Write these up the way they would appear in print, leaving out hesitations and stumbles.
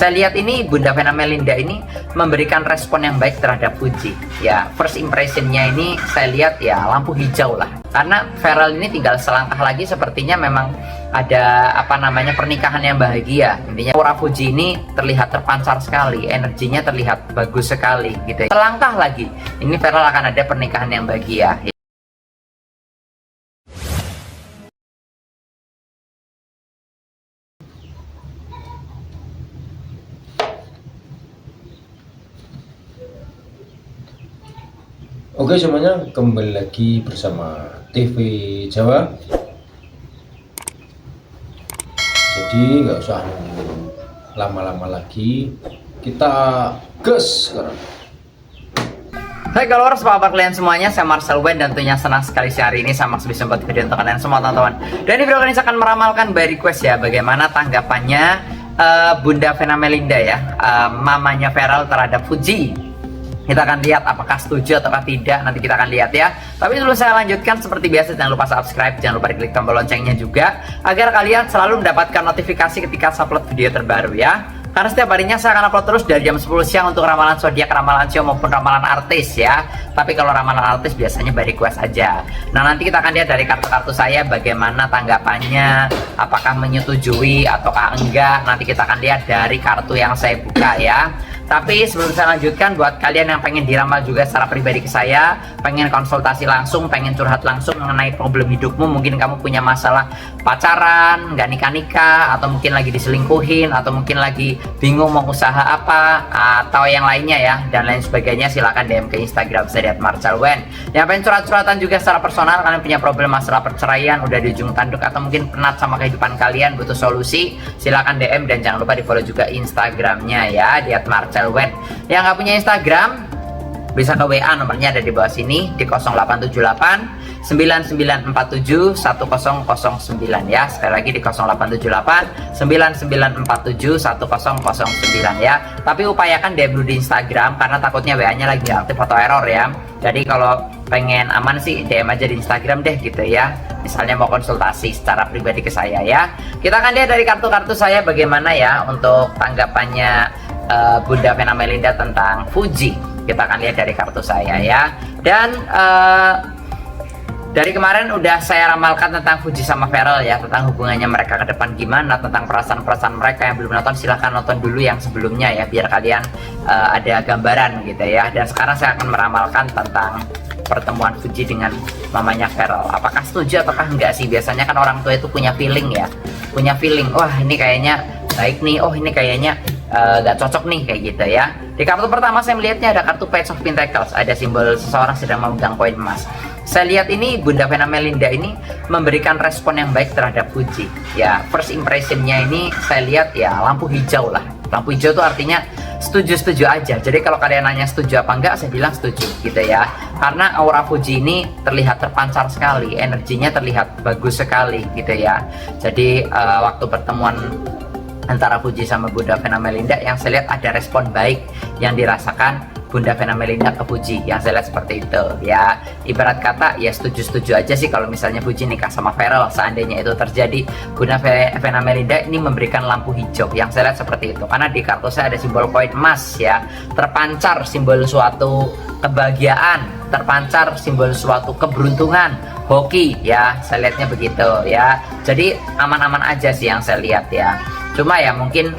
Saya lihat ini Bunda Vena Melinda ini memberikan respon yang baik terhadap Fuji. Ya, first impressionnya ini saya lihat ya lampu hijau lah. Karena Feral ini tinggal selangkah lagi sepertinya memang ada pernikahan yang bahagia. Intinya aura Fuji ini terlihat terpancar sekali, energinya terlihat bagus sekali gitu. Selangkah lagi, ini Feral akan ada pernikahan yang bahagia. Oke semuanya, kembali lagi bersama TV Jawa. Jadi nggak usah nunggu lama-lama lagi, kita gas sekarang. Hai followers, apa kabar kalian semuanya? Saya Marcel Wen dan tentunya senang sekali hari ini sama bisa buat video untuk kalian semua teman-teman. Dan di video kali ini saya akan meramalkan by request ya, bagaimana tanggapannya Bunda Vena Melinda ya, mamanya Feral terhadap Fuji. Kita akan lihat apakah setuju atau tidak, nanti kita akan lihat ya. Tapi sebelum saya lanjutkan, seperti biasa jangan lupa subscribe, jangan lupa klik tombol loncengnya juga, agar kalian selalu mendapatkan notifikasi ketika saya upload video terbaru ya. Karena setiap harinya saya akan upload terus dari jam 10 siang untuk ramalan zodiak, ramalan show maupun ramalan artis ya. Tapi kalau ramalan artis biasanya by request aja. Nah, nanti kita akan lihat dari kartu-kartu saya bagaimana tanggapannya, apakah menyetujui ataukah enggak. Nanti kita akan lihat dari kartu yang saya buka ya. Tapi sebelum saya lanjutkan, buat kalian yang pengen diramal juga secara pribadi ke saya, pengen konsultasi langsung, pengen curhat langsung mengenai problem hidupmu, mungkin kamu punya masalah pacaran, nggak nikah-nikah, atau mungkin lagi diselingkuhin, atau mungkin lagi bingung mau usaha apa, atau yang lainnya ya, dan lain sebagainya, silahkan DM ke Instagram saya @marcelwen. Yang pengen curhat-curhatan juga secara personal, kalian punya problem masalah perceraian, udah di ujung tanduk, atau mungkin penat sama kehidupan kalian, butuh solusi, silahkan DM dan jangan lupa di follow juga Instagramnya ya, di @marcelwen. Yang nggak punya Instagram bisa ke WA, nomornya ada di bawah sini di 0878 9947 1009 ya. Sekali lagi di 0878 9947 1009 ya. Tapi upayakan DM dulu di Instagram karena takutnya WA-nya lagi aktif atau error ya. Jadi kalau pengen aman sih DM aja di Instagram deh gitu ya. Misalnya mau konsultasi secara pribadi ke saya ya. Kita akan lihat dari kartu-kartu saya bagaimana ya untuk tanggapannya Bunda Vena Melinda tentang Fuji. Kita akan lihat dari kartu saya ya. Dan dari kemarin udah saya ramalkan tentang Fuji sama Feral ya, tentang hubungannya mereka ke depan gimana, tentang perasaan-perasaan mereka. Yang belum nonton silahkan nonton dulu yang sebelumnya ya, biar kalian ada gambaran gitu ya. Dan sekarang saya akan meramalkan tentang pertemuan Fuji dengan mamanya Feral. Apakah setuju ataukah enggak sih? Biasanya kan orang tua itu punya feeling ya, punya feeling, wah ini kayaknya baik nih, oh ini kayaknya gak cocok nih, kayak gitu ya. Di kartu pertama saya melihatnya ada kartu Page of Pentacles, ada simbol seseorang sedang memegang koin emas. Saya lihat ini Bunda Vena Melinda ini memberikan respon yang baik terhadap Fuji. Ya, first impressionnya ini saya lihat ya lampu hijau lah. Lampu hijau itu artinya setuju-setuju aja. Jadi kalau kalian nanya setuju apa enggak, saya bilang setuju gitu ya. Karena aura Fuji ini terlihat terpancar sekali, energinya terlihat bagus sekali gitu ya. Jadi waktu pertemuan antara Fuji sama Bunda Vena Melinda, yang saya lihat ada respon baik yang dirasakan Bunda Vena Melinda ke Fuji, yang saya lihat seperti itu ya. Ibarat kata ya setuju-setuju aja sih kalau misalnya Fuji nikah sama Feral, seandainya itu terjadi. Bunda Vena Melinda ini memberikan lampu hijau, yang saya lihat seperti itu. Karena di kartu saya ada simbol koin emas ya, terpancar simbol suatu kebahagiaan, terpancar simbol suatu keberuntungan, hoki ya, saya lihatnya begitu ya. Jadi aman-aman aja sih yang saya lihat ya. Cuma ya mungkin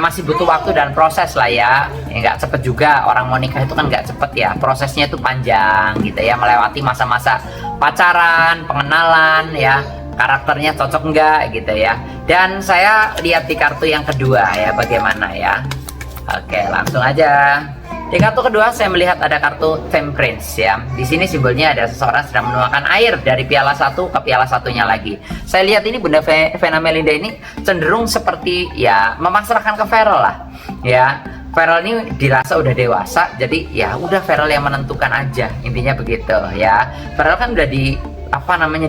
masih butuh waktu dan proses lah ya. Nggak cepet juga, orang mau nikah itu kan nggak cepet ya, prosesnya itu panjang gitu ya, melewati masa-masa pacaran, pengenalan ya, karakternya cocok nggak gitu ya. Dan saya lihat di kartu yang kedua ya bagaimana ya. Oke, langsung aja. Di kartu kedua saya melihat ada kartu Temperance ya. Di sini simbolnya ada seseorang sedang menuangkan air dari piala satu ke piala satunya lagi. Saya lihat ini Bunda Vena Melinda ini cenderung seperti ya memasrahkan ke Feral lah. Ya, Feral ini dirasa udah dewasa, jadi ya udah Feral yang menentukan aja. Intinya begitu ya. Feral kan udah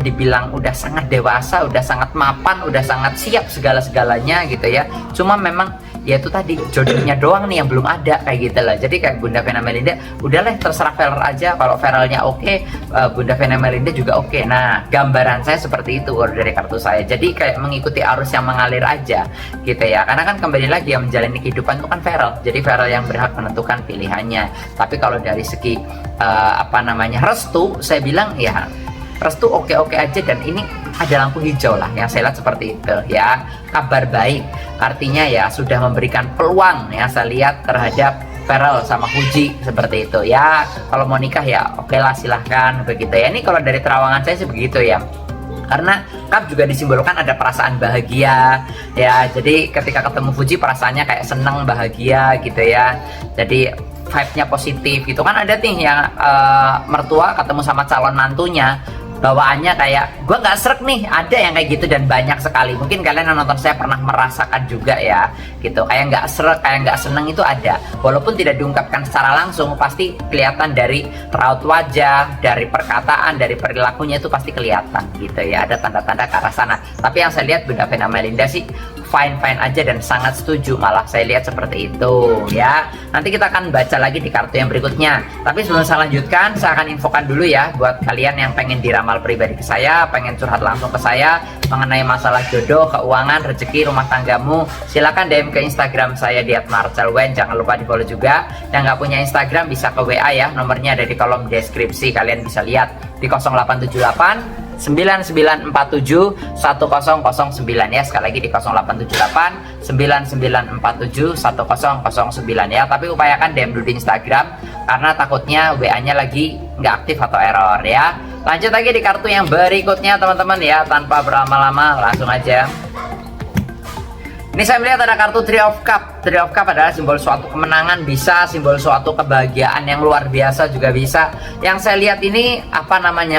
dibilang udah sangat dewasa, udah sangat mapan, udah sangat siap segala-segalanya gitu ya. Cuma memang ya itu tadi jodohnya doang nih yang belum ada kayak gitu lah. Jadi kayak Bunda Vena Melinda udahlah terserah Feral aja, kalau Feralnya oke, Bunda Vena Melinda juga oke. Nah gambaran saya seperti itu kalau dari kartu saya, jadi kayak mengikuti arus yang mengalir aja gitu ya, karena kan kembali lagi yang menjalani kehidupan itu kan Feral, jadi Feral yang berhak menentukan pilihannya. Tapi kalau dari segi restu, saya bilang ya restu oke-oke aja, dan ini ada lampu hijau lah yang saya lihat seperti itu ya. Kabar baik artinya ya sudah memberikan peluang ya saya lihat terhadap Feral sama Fuji seperti itu ya. Kalau mau nikah ya oke lah, silahkan begitu ya. Ini kalau dari terawangan saya sih begitu ya, karena cup juga disimbolkan ada perasaan bahagia ya. Jadi ketika ketemu Fuji perasaannya kayak seneng, bahagia gitu ya. Jadi vibe-nya positif gitu kan. Ada nih yang mertua ketemu sama calon mantunya, bawaannya kayak gue nggak srek nih, ada yang kayak gitu dan banyak sekali. Mungkin kalian yang nonton saya pernah merasakan juga ya gitu, kayak nggak srek, kayak nggak seneng itu ada, walaupun tidak diungkapkan secara langsung, pasti kelihatan dari raut wajah, dari perkataan, dari perilakunya itu pasti kelihatan gitu ya, ada tanda-tanda ke arah sana. Tapi yang saya lihat Bunda Vena Melinda sih fine-fine aja dan sangat setuju, malah saya lihat seperti itu ya. Nanti kita akan baca lagi di kartu yang berikutnya, tapi sebelum saya lanjutkan saya akan infokan dulu ya buat kalian yang pengen diramal pribadi ke saya, pengen curhat langsung ke saya mengenai masalah jodoh, keuangan, rezeki, rumah tanggamu, silakan DM ke Instagram saya di @marcelwen. Jangan lupa di follow juga. Yang nggak punya Instagram bisa ke WA ya, nomornya ada di kolom deskripsi, kalian bisa lihat di 0878 9947 1009 ya. Sekali lagi di 0878 9947 1009 ya. Tapi upayakan DM dulu di Instagram karena takutnya WA-nya lagi nggak aktif atau error ya. Lanjut lagi di kartu yang berikutnya teman-teman ya, tanpa berlama-lama langsung aja. Ini saya melihat ada kartu Three of Cup. Three of Cup adalah simbol suatu kemenangan, bisa simbol suatu kebahagiaan yang luar biasa juga bisa. Yang saya lihat ini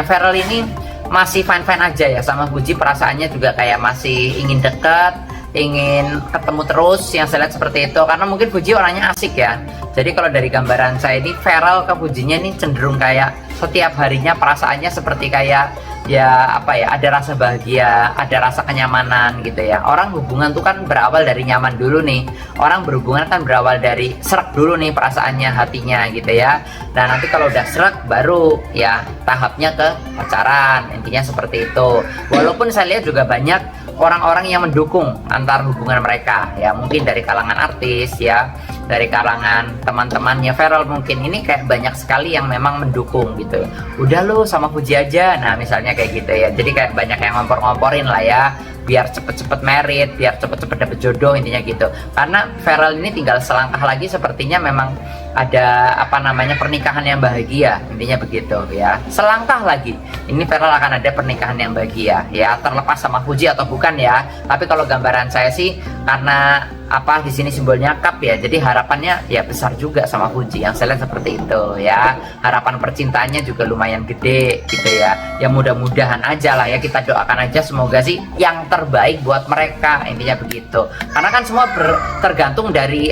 Feral ini masih fine-fine aja ya sama Fuji, perasaannya juga kayak masih ingin dekat, ingin ketemu terus, yang saya lihat seperti itu. Karena mungkin Fuji orangnya asik ya. Jadi kalau dari gambaran saya ini Feral ke Fujinya ini cenderung kayak setiap harinya perasaannya seperti kayak ada rasa bahagia, ada rasa kenyamanan gitu ya. Orang hubungan tuh kan berawal dari nyaman dulu nih. Orang berhubungan kan berawal dari serak dulu nih perasaannya, hatinya gitu ya. Dan nanti kalau udah serak baru ya tahapnya ke pacaran, intinya seperti itu. Walaupun saya lihat juga banyak orang-orang yang mendukung antar hubungan mereka ya, mungkin dari kalangan artis ya, dari kalangan teman-temannya Feral mungkin. Ini kayak banyak sekali yang memang mendukung gitu. Udah lu sama Fuji aja, nah misalnya kayak gitu ya. Jadi kayak banyak yang ngompor-ngomporin lah ya, biar cepet-cepet merit, biar cepet-cepet dapet jodoh, intinya gitu. Karena Feral ini tinggal selangkah lagi sepertinya memang ada pernikahan yang bahagia, intinya begitu ya. Selangkah lagi ini Feral akan ada pernikahan yang bahagia ya, terlepas sama Fuji atau bukan ya. Tapi kalau gambaran saya sih karena di sini simbolnya cup ya, jadi harapannya ya besar juga sama Fuji, yang saya lihat seperti itu ya. Harapan percintaannya juga lumayan gede gitu ya. Ya mudah-mudahan aja lah ya, kita doakan aja semoga sih yang terbaik buat mereka, intinya begitu. Karena kan semua tergantung dari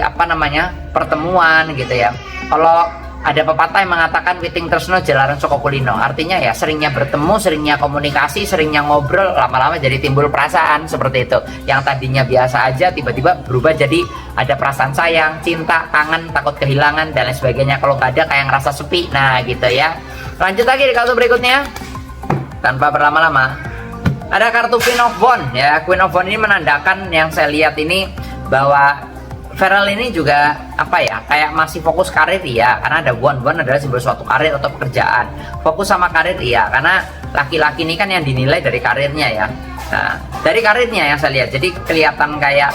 pertemuan gitu ya. Kalau ada pepatah yang mengatakan witing tresno jalaran saka kulino, artinya ya seringnya bertemu, seringnya komunikasi, seringnya ngobrol, lama-lama jadi timbul perasaan seperti itu. Yang tadinya biasa aja tiba-tiba berubah jadi ada perasaan sayang, cinta, kangen, takut kehilangan dan lain sebagainya. Kalau nggak ada kayak ngerasa sepi, nah gitu ya. Lanjut lagi di kartu berikutnya tanpa berlama-lama, ada kartu Queen of Wands ya. Queen of Wands ini menandakan, yang saya lihat ini, bahwa Feral ini juga kayak masih fokus karir ya, karena ada Wand adalah simbol suatu karir atau pekerjaan. Fokus sama karir iya, karena laki-laki ini kan yang dinilai dari karirnya ya. Nah, dari karirnya yang saya lihat, jadi kelihatan kayak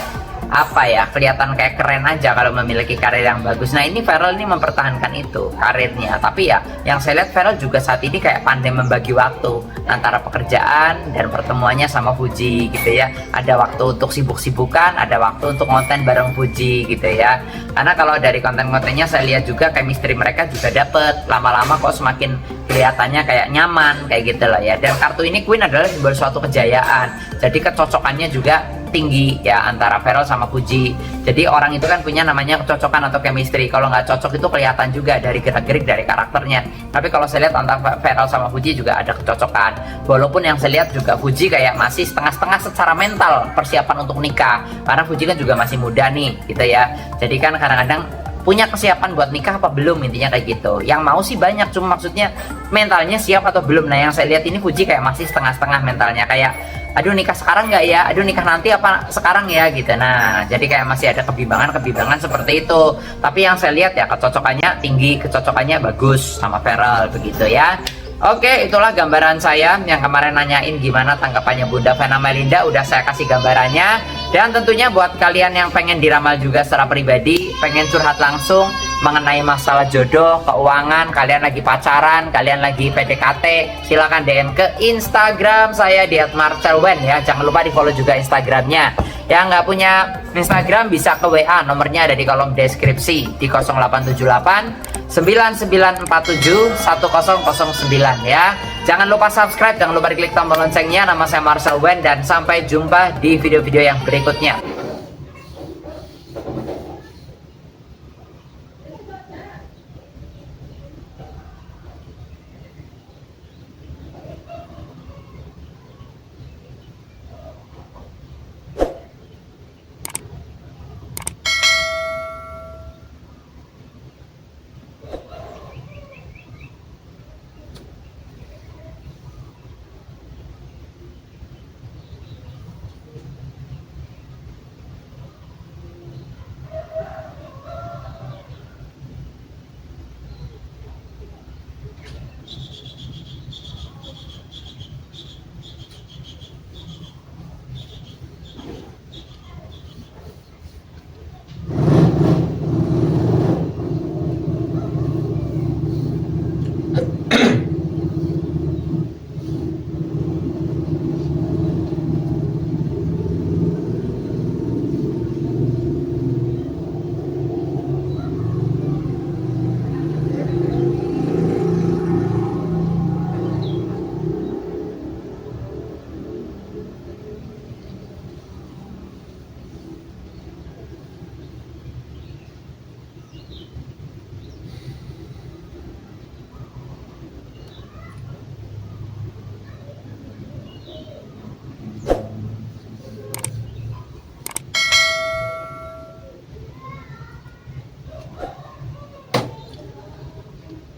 kelihatan kayak keren aja kalau memiliki karir yang bagus. Nah ini Feral ini mempertahankan itu karirnya, tapi ya yang saya lihat Feral juga saat ini kayak pandai membagi waktu antara pekerjaan dan pertemuannya sama Fuji gitu ya. Ada waktu untuk sibuk-sibukan, ada waktu untuk konten bareng Fuji gitu ya. Karena kalau dari konten-kontennya saya lihat juga chemistry mereka juga dapet, lama-lama kok semakin kelihatannya kayak nyaman kayak gitu lah ya. Dan kartu ini Queen adalah simbol suatu kejayaan, jadi kecocokannya juga tinggi ya antara Feral sama Fuji. Jadi orang itu kan punya namanya kecocokan atau chemistry. Kalau nggak cocok itu kelihatan juga dari gerak-gerik dari karakternya. Tapi kalau saya lihat antara Feral sama Fuji juga ada kecocokan. Walaupun yang saya lihat juga Fuji kayak masih setengah-setengah secara mental persiapan untuk nikah. Karena Fuji kan juga masih muda nih, gitu ya. Jadi kan kadang-kadang punya kesiapan buat nikah apa belum, intinya kayak gitu. Yang mau sih banyak, cuma maksudnya mentalnya siap atau belum. Nah yang saya lihat ini Fuji kayak masih setengah-setengah mentalnya, kayak aduh nikah sekarang nggak ya, aduh nikah nanti apa sekarang ya gitu. Nah jadi kayak masih ada kebimbangan seperti itu. Tapi yang saya lihat ya kecocokannya tinggi, kecocokannya bagus sama Feral begitu ya. Oke, itulah gambaran saya yang kemarin nanyain gimana tanggapannya Bunda Vena Melinda. Udah saya kasih gambarannya. Dan tentunya buat kalian yang pengen diramal juga secara pribadi, pengen curhat langsung mengenai masalah jodoh, keuangan, kalian lagi pacaran, kalian lagi PDKT, silahkan DM ke Instagram saya di @marcelwen ya. Jangan lupa di follow juga Instagramnya. Yang nggak punya Instagram bisa ke WA, nomornya ada di kolom deskripsi di 0878 9947 1009 ya. Jangan lupa subscribe, jangan lupa diklik tombol loncengnya. Nama saya Marcel Wen dan sampai jumpa di video-video yang berikutnya.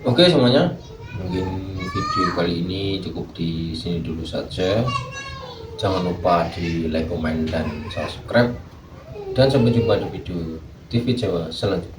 Oke semuanya, mungkin video kali ini cukup di sini dulu saja. Jangan lupa di like, komen, dan subscribe. Dan sampai jumpa di video TV Jawa selanjutnya.